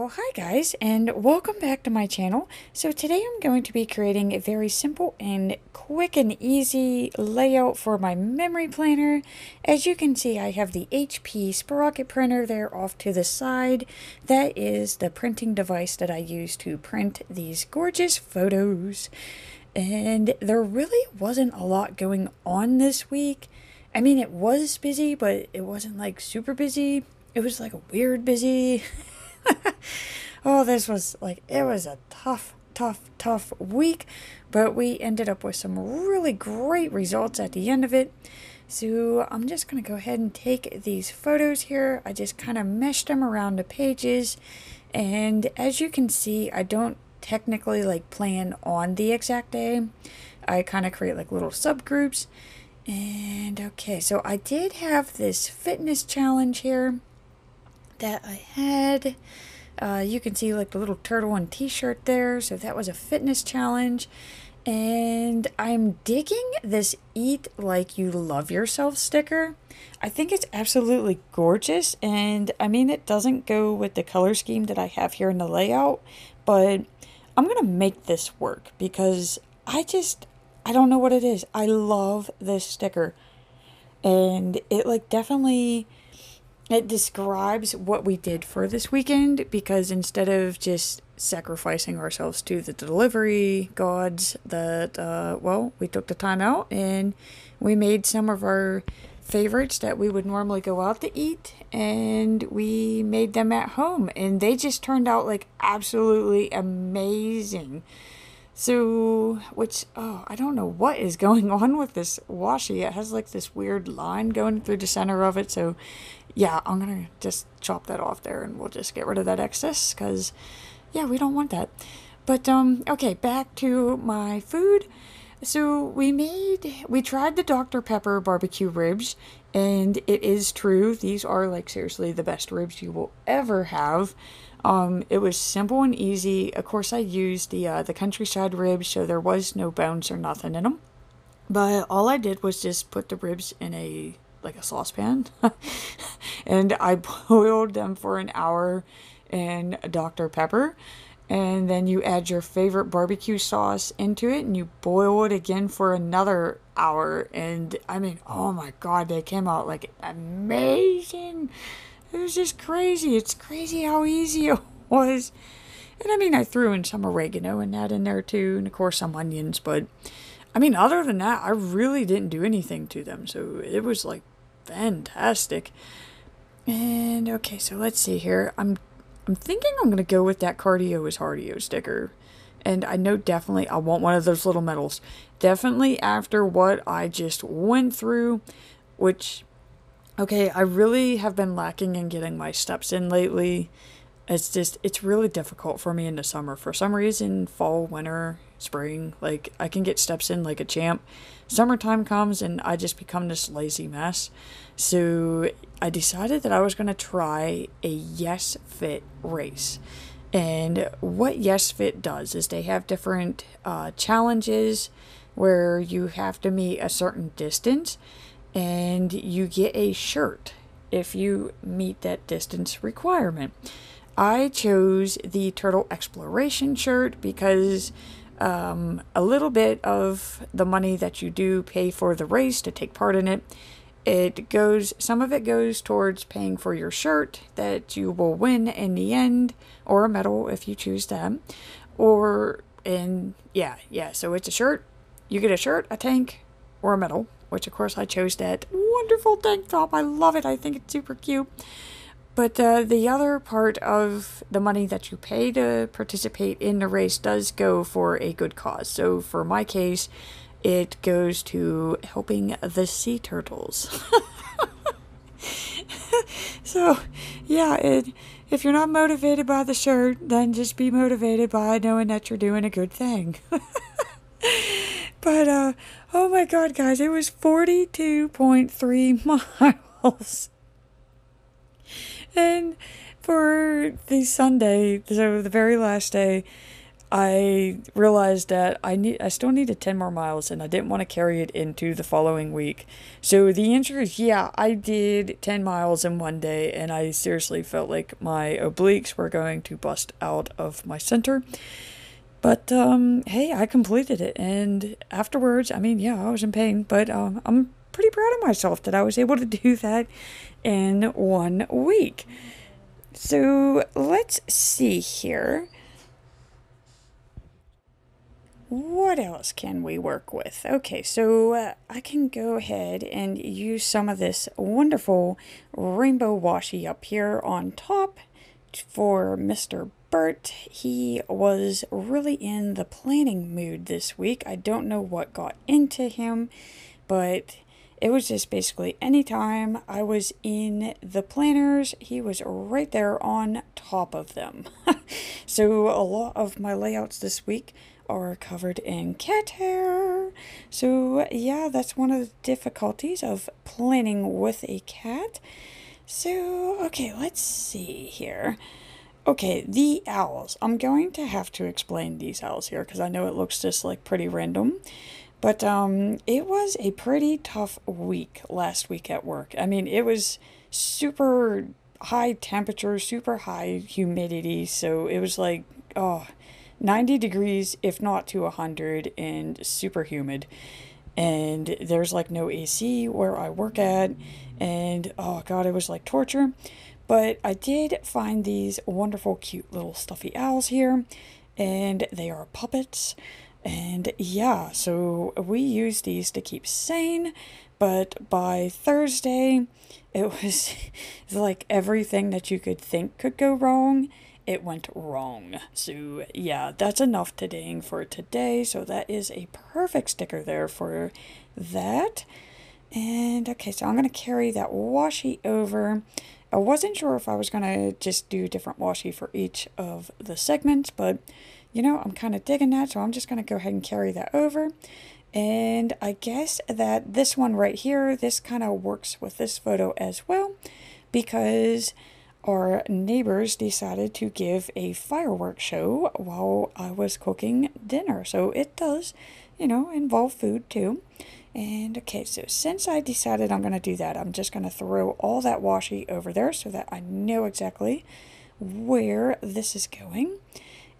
Well, hi guys, and welcome back to my channel. So today I'm going to be creating a very simple and quick and easy layout for my memory planner. As you can see, I have the HP Sprocket printer there off to the side. That is the printing device that I use to print these gorgeous photos. And there really wasn't a lot going on this week. I mean, it was busy, but it wasn't like super busy. It was like a weird busy. Oh, this was like, it was a tough week, but we ended up with some really great results at the end of it. So I'm just going to go ahead and take these photos here. I just kind of meshed them around the pages. And as you can see, I don't technically like plan on the exact day. I kind of create like little subgroups. And okay, so I did have this fitness challenge here that I had. You can see like the little turtle and t-shirt there. So that was a fitness challenge. And I'm digging this Eat Like You Love Yourself sticker. I think it's absolutely gorgeous. And I mean, it doesn't go with the color scheme that I have here in the layout. But I'm going to make this work because I don't know what it is. I love this sticker. And it like definitely... it describes what we did for this weekend, because instead of just sacrificing ourselves to the delivery gods that, well, we took the time out and we made some of our favorites that we would normally go out to eat, and we made them at home, and they just turned out like absolutely amazing. So, I don't know what is going on with this washi. It has like this weird line going through the center of it. So, yeah, I'm going to just chop that off there and we'll just get rid of that excess because, yeah, we don't want that. But, okay, back to my food. So, we tried the Dr. Pepper barbecue ribs, and it is true. These are like seriously the best ribs you will ever have. It was simple and easy. Of course, I used the countryside ribs, so there was no bones or nothing in them. But all I did was just put the ribs in a saucepan, and I boiled them for an hour in Dr. Pepper. And then you add your favorite barbecue sauce into it, and you boil it again for another hour. And I mean, oh my God, they came out like amazing. It was just crazy. It's crazy how easy it was. And I mean, I threw in some oregano and that in there too, and of course some onions. But I mean, other than that, I really didn't do anything to them. So it was like fantastic. And okay, so let's see here. I'm thinking I'm going to go with that cardio is cardio sticker. And I know definitely I want one of those little medals. Definitely after what I just went through, which... okay, I really have been lacking in getting my steps in lately. It's really difficult for me in the summer. For some reason, fall, winter, spring, like, I can get steps in like a champ. Summertime comes and I just become this lazy mess. So I decided that I was going to try a Yes Fit race. And what Yes Fit does is they have different challenges where you have to meet a certain distance, and you get a shirt if you meet that distance requirement. I chose the Turtle Exploration shirt because a little bit of the money that you do pay for the race to take part in it, some of it goes towards paying for your shirt that you will win in the end, or a medal if you choose them. So it's a shirt. You get a shirt, a tank, or a medal. Which, of course, I chose that wonderful tank top. I love it. I think it's super cute. But the other part of the money that you pay to participate in the race does go for a good cause. So, for my case, it goes to helping the sea turtles. So, yeah, if you're not motivated by the shirt, then just be motivated by knowing that you're doing a good thing. But, oh my God, guys, it was 42.3 miles. And for the Sunday, so the very last day, I realized that I still needed 10 more miles and I didn't want to carry it into the following week. So the answer is yeah, I did 10 miles in one day and I seriously felt like my obliques were going to bust out of my center. But hey, I completed it and afterwards, I mean, yeah, I was in pain, but I'm pretty proud of myself that I was able to do that in 1 week. So let's see here. What else can we work with? Okay, so I can go ahead and use some of this wonderful rainbow washi up here on top for Mr. Bert. He was really in the planning mood this week. I don't know what got into him, but it was just basically anytime I was in the planners, he was right there on top of them. So a lot of my layouts this week are covered in cat hair. So yeah, that's one of the difficulties of planning with a cat. So, okay, let's see here. Okay, the owls. I'm going to have to explain these owls here because I know it looks just like pretty random. But it was a pretty tough week last week at work. I mean, it was super high temperature, super high humidity. So it was like, 90 degrees, if not to 100, and super humid. And there's like no AC where I work at. And oh God, it was like torture. But I did find these wonderful, cute little stuffy owls here. And they are puppets. And yeah, so we use these to keep sane, but by Thursday, it was like everything that you could think could go wrong, it went wrong. So yeah, that's enough today for today. So that is a perfect sticker there for that. And okay, so I'm going to carry that washi over. I wasn't sure if I was going to just do different washi for each of the segments, but you know, I'm kind of digging that, so I'm just going to go ahead and carry that over. And I guess that this one right here, this kind of works with this photo as well, because our neighbors decided to give a fireworks show while I was cooking dinner. So it does, you know, involve food too. And okay, so since I decided I'm going to do that, I'm just going to throw all that washi over there so that I know exactly where this is going.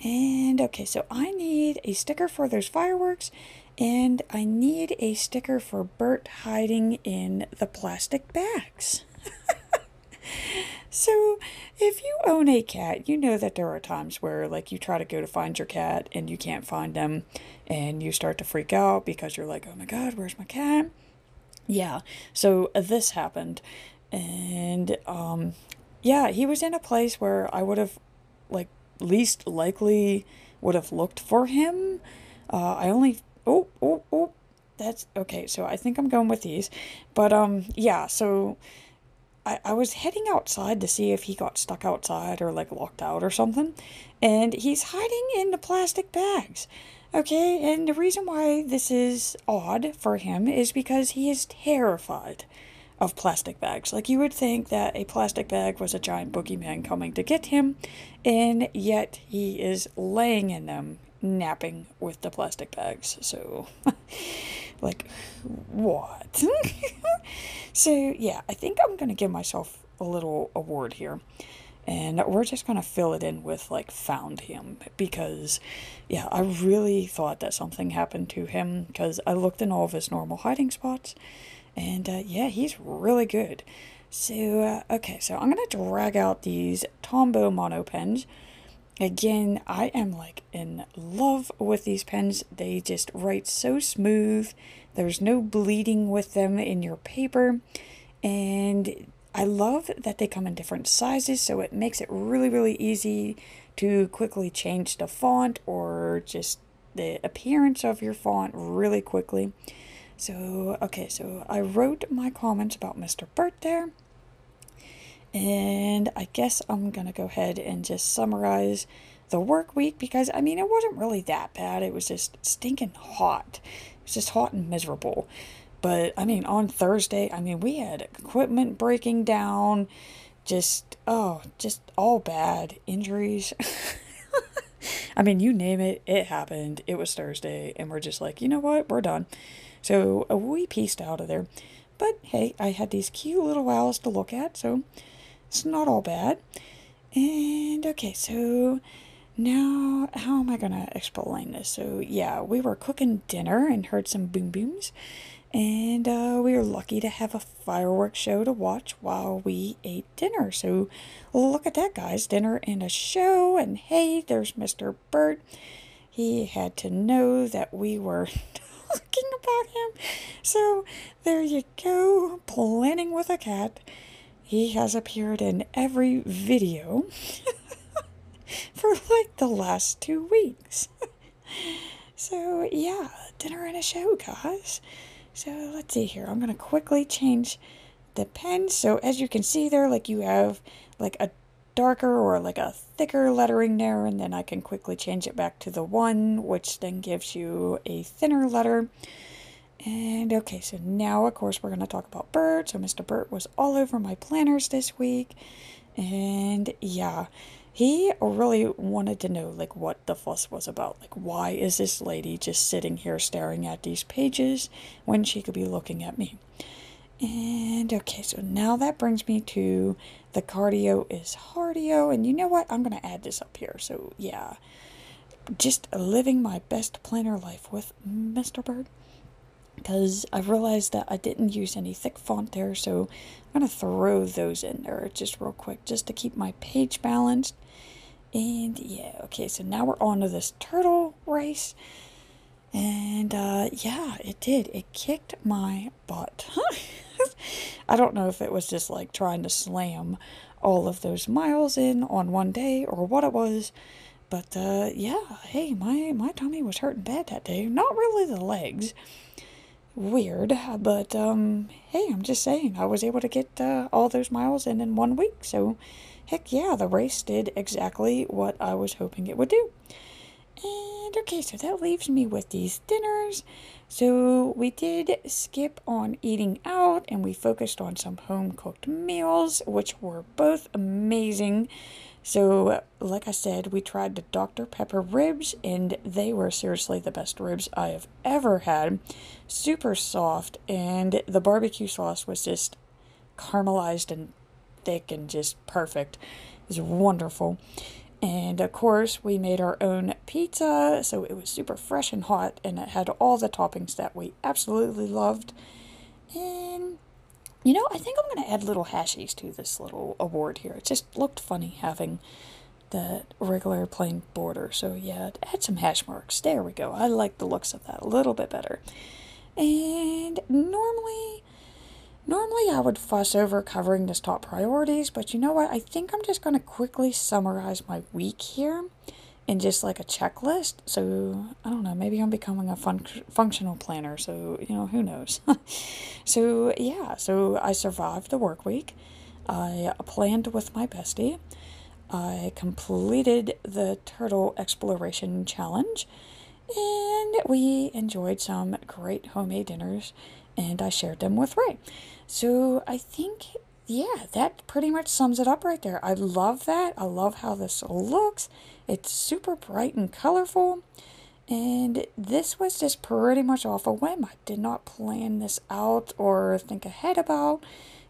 And okay, so I need a sticker for those fireworks, and I need a sticker for Bert hiding in the plastic bags. So if you own a cat, you know that there are times where like you try to go to find your cat and you can't find them, and you start to freak out because you're like, oh my God, where's my cat? Yeah, so this happened, and yeah, he was in a place where I would have like least likely would have looked for him. I only that's okay, so I think I'm going with these. But yeah, so I was heading outside to see if he got stuck outside or like locked out or something, and he's hiding in the plastic bags. Okay, and the reason why this is odd for him is because he is terrified of plastic bags. Like, you would think that a plastic bag was a giant boogeyman coming to get him, and yet he is laying in them, napping with the plastic bags. So, like, what? So, yeah, I think I'm going to give myself a little award here. And we're just going to fill it in with, like, found him. Because, yeah, I really thought that something happened to him. Because I looked in all of his normal hiding spots. And, yeah, he's really good. So, okay, so I'm going to drag out these Tombow mono pens. Again, I am, like, in love with these pens. They just write so smooth. There's no bleeding with them in your paper. And I love that they come in different sizes, so it makes it really, really easy to quickly change the font or just the appearance of your font really quickly. So, okay, so I wrote my comments about Mr. Bert there. And I guess I'm going to go ahead and just summarize the work week because, I mean, it wasn't really that bad. It was just stinking hot. It was just hot and miserable. But, I mean, on Thursday, I mean, we had equipment breaking down, just all bad injuries. I mean, you name it, it happened. It was Thursday, and we're just like, you know what? We're done. So we pieced out of there. But hey, I had these cute little owls to look at, so it's not all bad. And okay, so now how am I gonna explain this? So yeah, we were cooking dinner and heard some boom booms. And we were lucky to have a fireworks show to watch while we ate dinner. So look at that, guys. Dinner and a show. And hey, there's Mr. Bert. He had to know that we were talking about him. So there you go. Planning with a cat. He has appeared in every video for like the last 2 weeks. So yeah, dinner and a show, guys. So let's see here. I'm going to quickly change the pen. So as you can see there, like you have like a darker or like a thicker lettering there, and then I can quickly change it back to the 1, which then gives you a thinner letter. And okay, so now of course we're going to talk about Bert. So Mr. Bert was all over my planners this week. And yeah, he really wanted to know like what the fuss was about. Like, why is this lady just sitting here staring at these pages when she could be looking at me? And okay, so now that brings me to the cardio is hardio. And you know what? I'm going to add this up here. So yeah, just living my best planner life with Mr. Bird. Because I've realized that I didn't use any thick font there, so I'm going to throw those in there just real quick, just to keep my page balanced. And yeah, okay, so now we're on to this turtle race. And yeah, it did. It kicked my butt. I don't know if it was just like trying to slam all of those miles in on one day or what it was. But yeah, hey, my tummy was hurting bad that day. Not really the legs. Weird, but hey, I'm just saying, I was able to get all those miles in 1 week, so heck yeah, the race did exactly what I was hoping it would do. And okay, so that leaves me with these dinners. So we did skip on eating out, and we focused on some home-cooked meals, which were both amazing. So, like I said, we tried the Dr. Pepper ribs, and they were seriously the best ribs I have ever had. Super soft, and the barbecue sauce was just caramelized and thick and just perfect. It was wonderful. And of course, we made our own pizza, so it was super fresh and hot, and it had all the toppings that we absolutely loved. And you know, I think I'm going to add little hashies to this little award here. It just looked funny having the regular plain border. So yeah, add some hash marks. There we go. I like the looks of that a little bit better. And normally I would fuss over covering this top priorities, but you know what? I think I'm just going to quickly summarize my week here in just like a checklist. So I don't know, maybe I'm becoming a functional planner, so you know, who knows. So yeah, so I survived the work week. I planned with my bestie. I completed the turtle exploration challenge, and we enjoyed some great homemade dinners, and I shared them with Ray. So I think, yeah, that pretty much sums it up right there. I love that. I love how this looks. It's super bright and colorful. And this was just pretty much off a whim. I did not plan this out or think ahead about,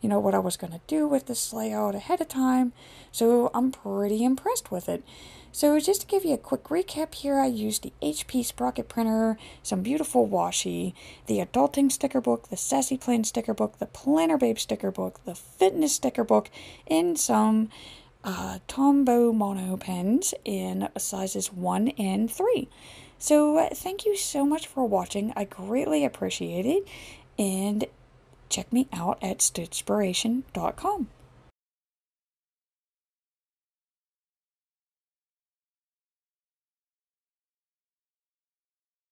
you know, what I was going to do with this layout ahead of time. So I'm pretty impressed with it. So just to give you a quick recap here, I used the HP Sprocket printer, some beautiful washi, the Adulting sticker book, the Sassy Plans sticker book, the Planner Babe sticker book, the Fitness sticker book, and some Tombow mono pens in sizes 1 and 3. So thank you so much for watching. I greatly appreciate it. And check me out at stitchspiration.com.